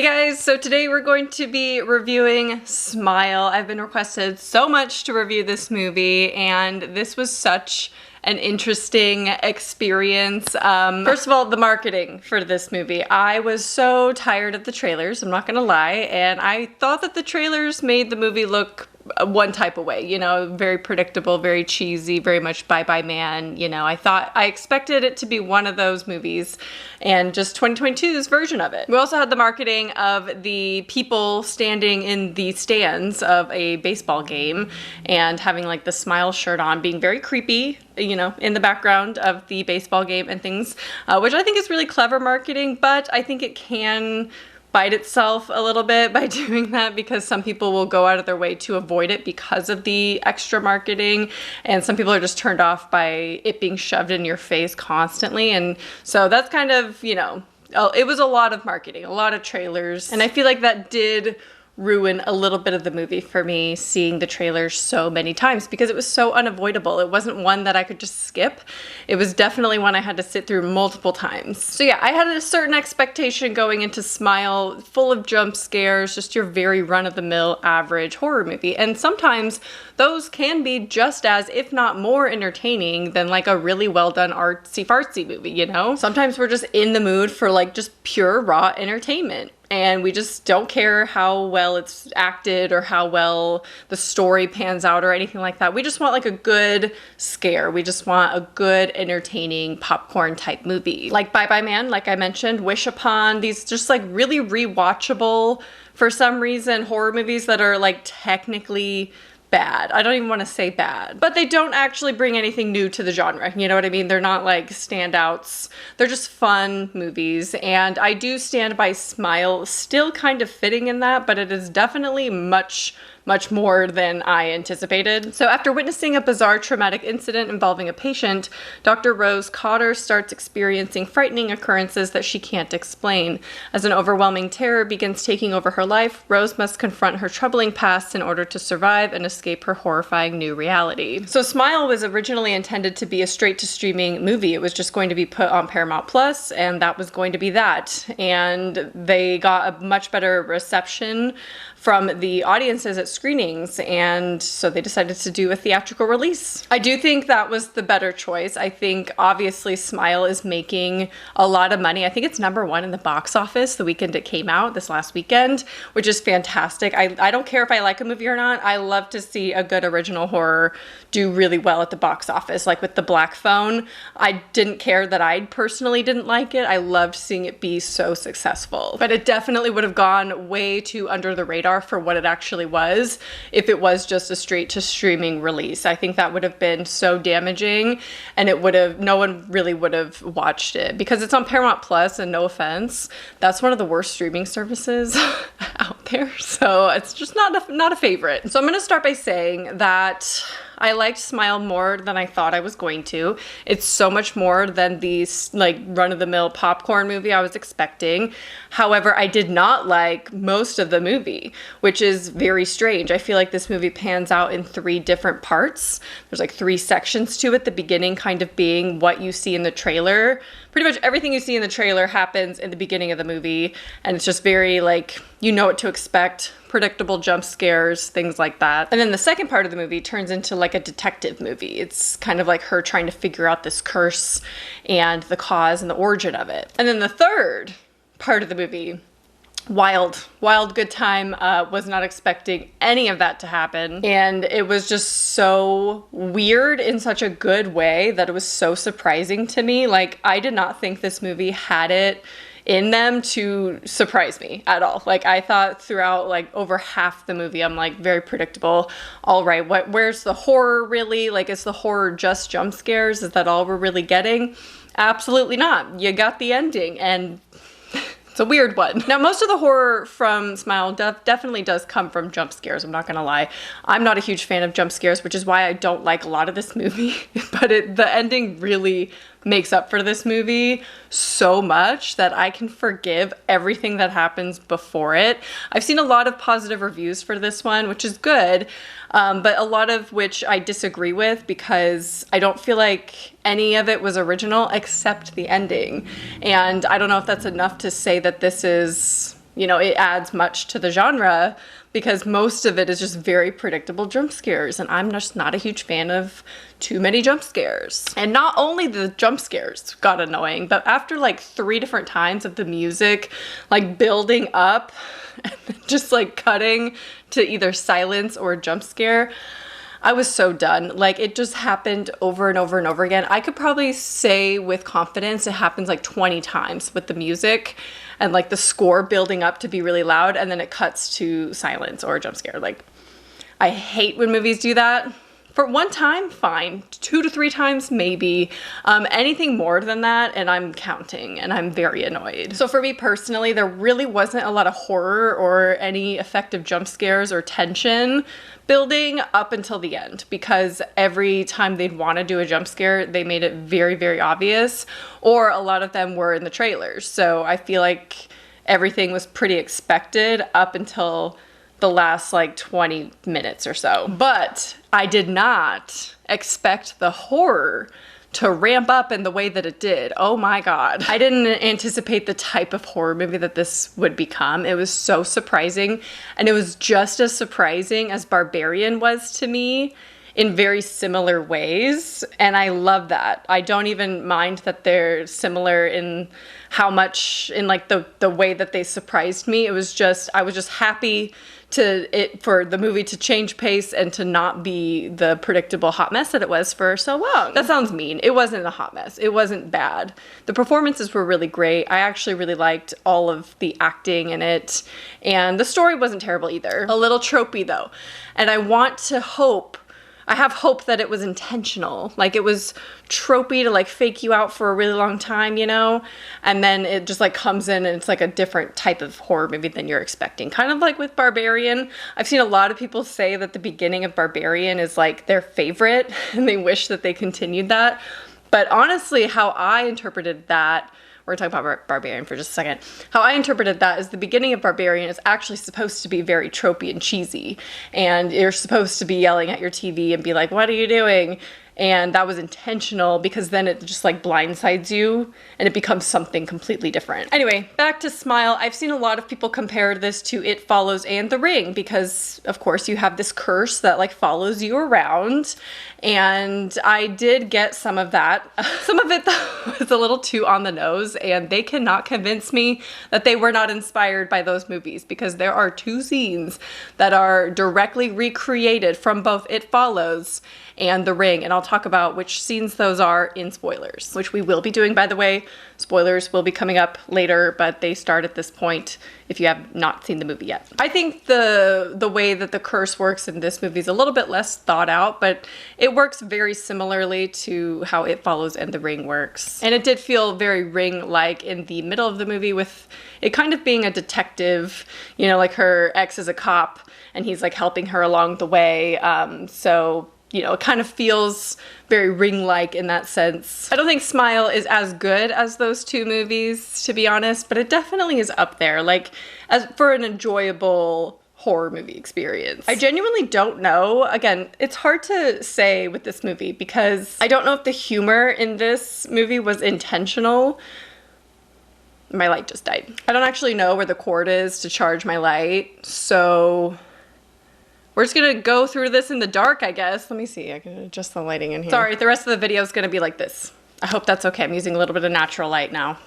Hey guys, so today we're going to be reviewing Smile. I've been requested so much to review this movie, and this was such an interesting experience. First of all, the marketing for this movie. I was so tired of the trailers, I'm not gonna lie, and I thought that the trailers made the movie look one type of way, you know, very predictable, very cheesy, very much Bye Bye Man, you know. I expected it to be one of those movies, and just 2022's version of it. We also had the marketing of the people standing in the stands of a baseball game and having like the Smile shirt on, being very creepy, you know, in the background of the baseball game and things, which I think is really clever marketing, but I think it can bite itself a little bit by doing that, because some people will go out of their way to avoid it because of the extra marketing, and some people are just turned off by it being shoved in your face constantly. And so that's kind of, you know, it was a lot of marketing, a lot of trailers, and I feel like that did ruin a little bit of the movie for me, seeing the trailers so many times, because it was so unavoidable. It wasn't one that I could just skip. It was definitely one I had to sit through multiple times. So yeah, I had a certain expectation going into Smile, full of jump scares, just your very run-of-the-mill average horror movie. And sometimes those can be just as, if not more, entertaining than like a really well done artsy-fartsy movie, you know? Sometimes we're just in the mood for like just pure raw entertainment, and we just don't care how well it's acted or how well the story pans out or anything like that. We just want like a good scare. We just want a good, entertaining popcorn type movie. Like Bye Bye Man, like I mentioned, Wish Upon, these just like really rewatchable, for some reason, horror movies that are like technically bad. I don't even want to say bad, but they don't actually bring anything new to the genre. You know what I mean? They're not like standouts. They're just fun movies, and I do stand by Smile still kind of fitting in that, but it is definitely much more than I anticipated. So after witnessing a bizarre traumatic incident involving a patient, Dr. Rose Cotter starts experiencing frightening occurrences that she can't explain. As an overwhelming terror begins taking over her life, Rose must confront her troubling past in order to survive and escape her horrifying new reality. So Smile was originally intended to be a straight-to-streaming movie. It was just going to be put on Paramount Plus, and that was going to be that. And they got a much better reception from the audiences at screenings, and so they decided to do a theatrical release. I do think that was the better choice. I think obviously Smile is making a lot of money. I think it's #1 in the box office the weekend it came out, this last weekend, which is fantastic. I don't care if I like a movie or not. I love to see a good original horror do really well at the box office. Like with The Black Phone, I didn't care that I personally didn't like it. I loved seeing it be so successful. But it definitely would have gone way too under the radar for what it actually was if it was just a straight to streaming release. I think that would have been so damaging, and no one really would have watched it, because it's on Paramount Plus, and no offense, that's one of the worst streaming services out there. So it's just not a favorite. So I'm gonna start by saying that I liked Smile more than I thought I was going to. It's so much more than the like run-of-the-mill popcorn movie I was expecting. However, I did not like most of the movie, which is very strange. I feel like this movie pans out in 3 different parts. There's like 3 sections to it, the beginning kind of being what you see in the trailer. Pretty much everything you see in the trailer happens in the beginning of the movie, and it's just very like, you know what to expect, predictable jump scares, things like that. And then the second part of the movie turns into like a detective movie. It's kind of like her trying to figure out this curse and the cause and the origin of it. And then the third part of the movie, wild good time. Was not expecting any of that to happen, and it was just so weird in such a good way that it was so surprising to me. Like, I did not think this movie had it in them to surprise me at all. Like, I thought throughout like over half the movie, I'm like, very predictable. All right, where's the horror really? Like, is the horror just jump scares? Is that all we're really getting? Absolutely not. You got the ending, and it's a weird one. Now, most of the horror from Smile definitely does come from jump scares, I'm not gonna lie. I'm not a huge fan of jump scares, which is why I don't like a lot of this movie, but the ending really makes up for this movie so much that I can forgive everything that happens before it. I've seen a lot of positive reviews for this one, which is good, but a lot of which I disagree with because I don't feel like any of it was original except the ending. And I don't know if that's enough to say that this is you know, it adds much to the genre because most of it is just very predictable jump scares, and I'm just not a huge fan of too many jump scares. And not only the jump scares got annoying, but after like 3 different times of the music like building up and just like cutting to either silence or a jump scare, I was so done. Like, it just happened over and over and over again. I could probably say with confidence it happens like 20 times with the music and like the score building up to be really loud, and then it cuts to silence or a jump scare. Like, I hate when movies do that. For 1 time, fine. 2 to 3 times, maybe. Anything more than that, and I'm counting, and I'm very annoyed. So for me personally, there really wasn't a lot of horror or any effective jump scares or tension building up until the end, because every time they'd want to do a jump scare, they made it very, very obvious, or a lot of them were in the trailers. So I feel like everything was pretty expected up until the last like 20 minutes or so. But I did not expect the horror to ramp up in the way that it did. Oh my God. I didn't anticipate the type of horror movie that this would become. It was so surprising, and it was just as surprising as Barbarian was to me in very similar ways, and I love that. I don't even mind that they're similar in how much, in like the way that they surprised me. It was just, I was just happy for the movie to change pace and to not be the predictable hot mess that it was for so long. That sounds mean. It wasn't a hot mess. It wasn't bad. The performances were really great. I actually really liked all of the acting in it, and the story wasn't terrible either. A little tropey though, and I have hope that it was intentional. Like, it was tropey to like fake you out for a really long time, you know? And then it just like comes in and it's like a different type of horror movie than you're expecting. Kind of like with Barbarian. I've seen a lot of people say that the beginning of Barbarian is like their favorite and they wish that they continued that. But honestly, how I interpreted that, we're talking about Barbarian for just a second. How I interpreted that is the beginning of Barbarian is actually supposed to be very tropey and cheesy. And you're supposed to be yelling at your TV and be like, what are you doing? And that was intentional because then it just like blindsides you and it becomes something completely different. Anyway, back to Smile. I've seen a lot of people compare this to It Follows and The Ring because of course you have this curse that like follows you around, and I did get some of that. Some of it though was a little too on the nose, and they cannot convince me that they were not inspired by those movies, because there are 2 scenes that are directly recreated from both It Follows and The Ring, and I'll talk about which scenes those are in spoilers, which we will be doing, by the way. Spoilers will be coming up later, but they start at this point if you have not seen the movie yet. I think the way that the curse works in this movie is a little bit less thought out, but it works very similarly to how It Follows and The Ring works. And it did feel very Ring-like in the middle of the movie, with it kind of being a detective, you know, like her ex is a cop and he's like helping her along the way. So you know, it kind of feels very Ring-like in that sense. I don't think Smile is as good as those 2 movies, to be honest, but it definitely is up there, like, as for an enjoyable horror movie experience. I genuinely don't know. Again, it's hard to say with this movie because I don't know if the humor in this movie was intentional. My light just died. I don't actually know where the cord is to charge my light, so we're just gonna go through this in the dark, I guess. Let me see, I can adjust the lighting in here. Sorry, the rest of the video is gonna be like this. I hope that's okay. I'm using a little bit of natural light now.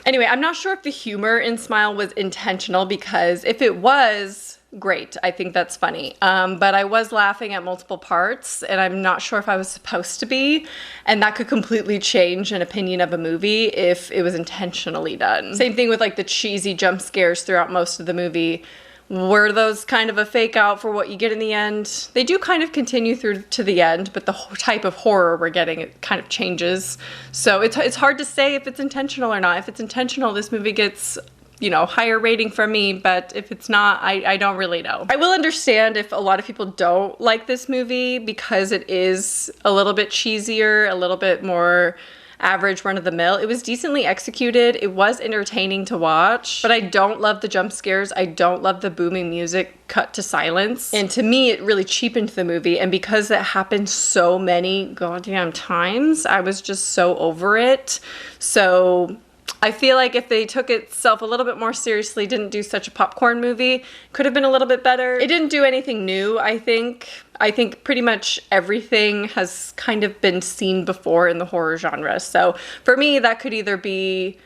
Anyway, I'm not sure if the humor in Smile was intentional, because if it was, great. I think that's funny. But I was laughing at multiple parts, and I'm not sure if I was supposed to be, and that could completely change an opinion of a movie if it was intentionally done. Same thing with like the cheesy jump scares throughout most of the movie. Were those kind of a fake out for what you get in the end? They do kind of continue through to the end, but the type of horror we're getting, it kind of changes. So it's hard to say if it's intentional or not. If it's intentional, this movie gets, you know, higher rating from me, but if it's not, I don't really know. I will understand if a lot of people don't like this movie because it is a little bit cheesier, a little bit more average run-of-the-mill. It was decently executed. It was entertaining to watch, but I don't love the jump scares. I don't love the booming music cut to silence. And to me, it really cheapened the movie. And because it happened so many goddamn times, I was just so over it. So I feel like if they took itself a little bit more seriously, didn't do such a popcorn movie, could have been a little bit better. It didn't do anything new, I think. I think pretty much everything has kind of been seen before in the horror genre. So for me, that could either be,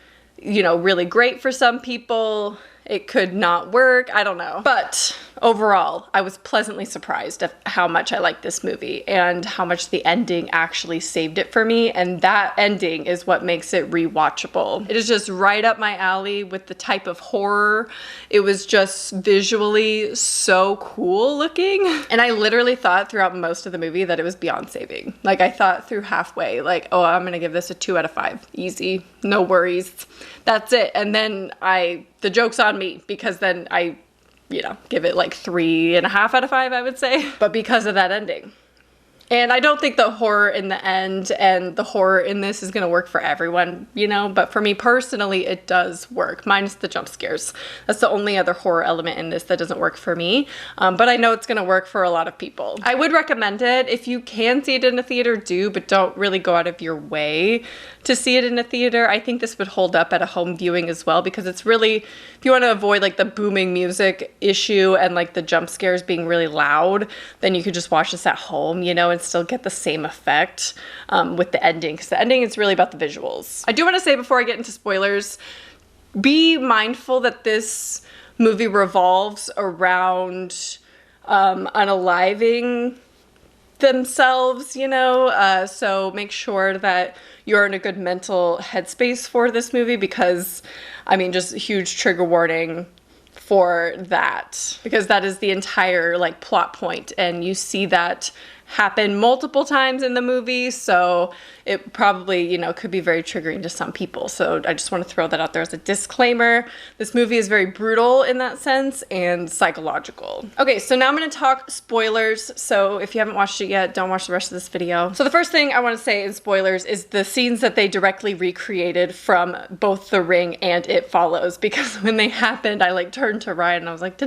you know, really great for some people. It could not work. I don't know. But overall, I was pleasantly surprised at how much I liked this movie and how much the ending actually saved it for me. And that ending is what makes it rewatchable. It is just right up my alley with the type of horror. It was just visually so cool looking. And I literally thought throughout most of the movie that it was beyond saving. Like, I thought through halfway, like, oh, I'm gonna give this a 2 out of 5. Easy, no worries. That's it. And then the joke's on me, because then I, you know, give it like 3.5 out of 5, I would say. But because of that ending. And I don't think the horror in the end and the horror in this is gonna work for everyone, you know, but for me personally, it does work, minus the jump scares. That's the only other horror element in this that doesn't work for me, but I know it's gonna work for a lot of people. I would recommend it. If you can see it in a theater, do, but don't really go out of your way to see it in a theater. I think this would hold up at a home viewing as well, because it's really, if you want to avoid like the booming music issue and like the jump scares being really loud, then you could just watch this at home, you know, and still get the same effect with the ending, because the ending is really about the visuals. I do want to say before I get into spoilers, be mindful that this movie revolves around unaliving themselves, you know, so make sure that you're in a good mental headspace for this movie, because I mean, just a huge trigger warning for that, because that is the entire like plot point, and you see that happen multiple times in the movie, so it probably, you know, could be very triggering to some people. So I just want to throw that out there as a disclaimer. This movie is very brutal in that sense and psychological. Okay, so now I'm going to talk spoilers. So if you haven't watched it yet, don't watch the rest of this video. So the first thing I want to say in spoilers is the scenes that they directly recreated from both The Ring and It Follows, because when they happened, I like turned to Ryan and I was like,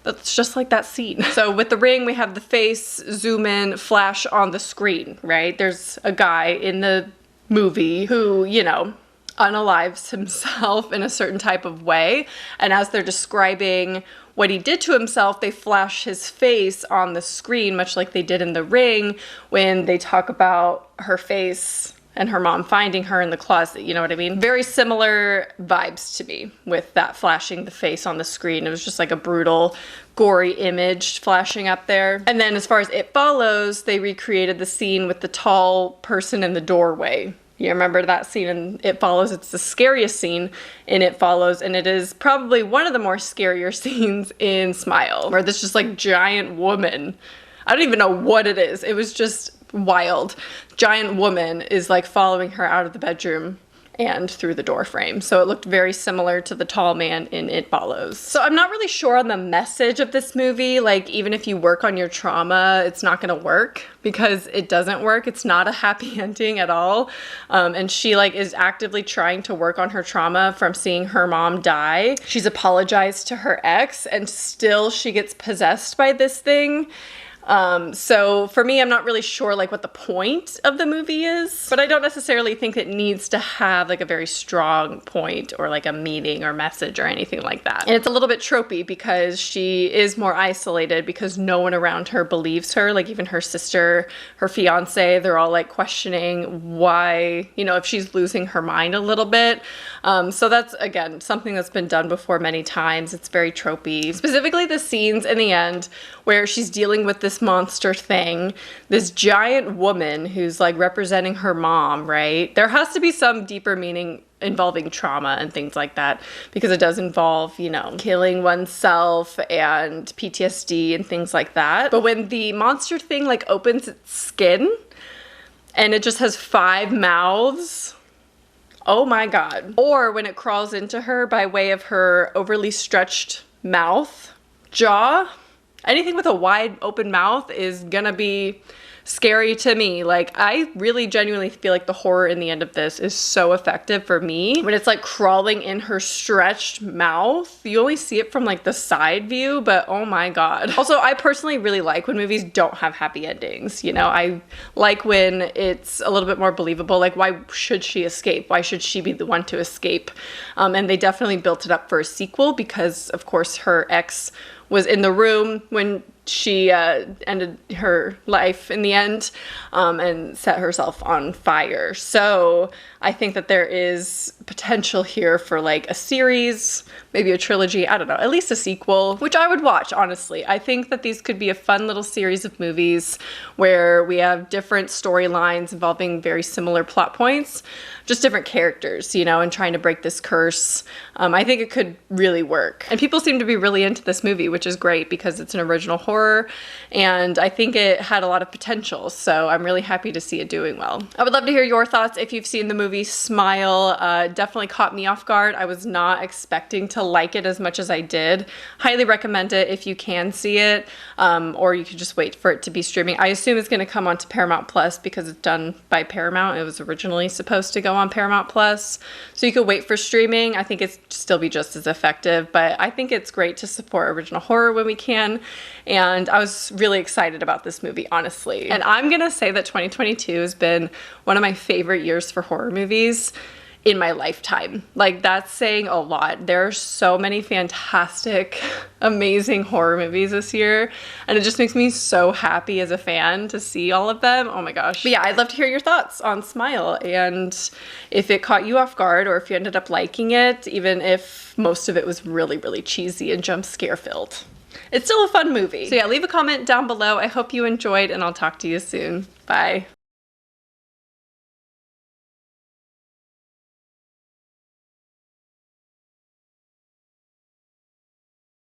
that's just like that scene. So with The Ring, we have the face zoom in, flash on the screen, right? There's a guy in the movie who, you know, unalives himself in a certain type of way. And as they're describing what he did to himself, they flash his face on the screen, much like they did in The Ring when they talk about her face and her mom finding her in the closet, you know what I mean? Very similar vibes to me with that flashing the face on the screen. It was just like a brutal, gory image flashing up there. And then as far as It Follows, they recreated the scene with the tall person in the doorway. You remember that scene in It Follows? It's the scariest scene in It Follows, and it is probably one of the more scarier scenes in Smile, where this just like giant woman, I don't even know what it is. It was just wild. Giant woman is like following her out of the bedroom and through the door frame. So it looked very similar to the tall man in It Follows. So I'm not really sure on the message of this movie. Like, even if you work on your trauma, it's not gonna work, because it doesn't work. It's not a happy ending at all. And she like is actively trying to work on her trauma from seeing her mom die. She's apologized to her ex, and still she gets possessed by this thing. So for me, I'm not really sure like what the point of the movie is, but I don't necessarily think it needs to have like a very strong point or like a meaning or message or anything like that. And it's a little bit tropey, because she is more isolated because no one around her believes her. Like even her sister, her fiance, they're all like questioning why, you know, if she's losing her mind a little bit. So that's, again, something that's been done before many times. It's very tropey. Specifically the scenes in the end where she's dealing with this monster thing, this giant woman who's like representing her mom, right? There has to be some deeper meaning involving trauma and things like that, because it does involve, you know, killing oneself and PTSD and things like that. But when the monster thing like opens its skin and it just has 5 mouths, oh my God. Or when it crawls into her by way of her overly stretched mouth, jaw, anything with a wide open mouth is gonna be scary to me. Like, I really genuinely feel like the horror in the end of this is so effective for me. When it's like crawling in her stretched mouth, you only see it from like the side view, but oh my God. Also, I personally really like when movies don't have happy endings. You know, I like when it's a little bit more believable. Like, why should she escape? Why should she be the one to escape? And they definitely built it up for a sequel because, of course, her ex was in the room when she ended her life in the end, and set herself on fire. So I think that there is potential here for like a series, maybe a trilogy, I don't know, at least a sequel, which I would watch, honestly. I think that these could be a fun little series of movies where we have different storylines involving very similar plot points, just different characters, you know, and trying to break this curse. I think it could really work. And people seem to be really into this movie, which is great because it's an original horror, and I think it had a lot of potential, so I'm really happy to see it doing well. I would love to hear your thoughts if you've seen the movie Smile. Definitely caught me off guard. I was not expecting to like it as much as I did. Highly recommend it if you can see it, or you could just wait for it to be streaming. I assume it's going to come onto Paramount Plus because it's done by Paramount. It was originally supposed to go on Paramount Plus, so you could wait for streaming. I think it's still be just as effective, but I think it's great to support original horror when we can, and I was really excited about this movie, honestly. And I'm gonna say that 2022 has been one of my favorite years for horror movies in my lifetime. Like, that's saying a lot. There are so many fantastic, amazing horror movies this year, and it just makes me so happy as a fan to see all of them. Oh my gosh. But yeah, I'd love to hear your thoughts on Smile, and if it caught you off guard or if you ended up liking it, even if most of it was really, really cheesy and jump scare filled. It's still a fun movie. So yeah, leave a comment down below. I hope you enjoyed, and I'll talk to you soon. Bye.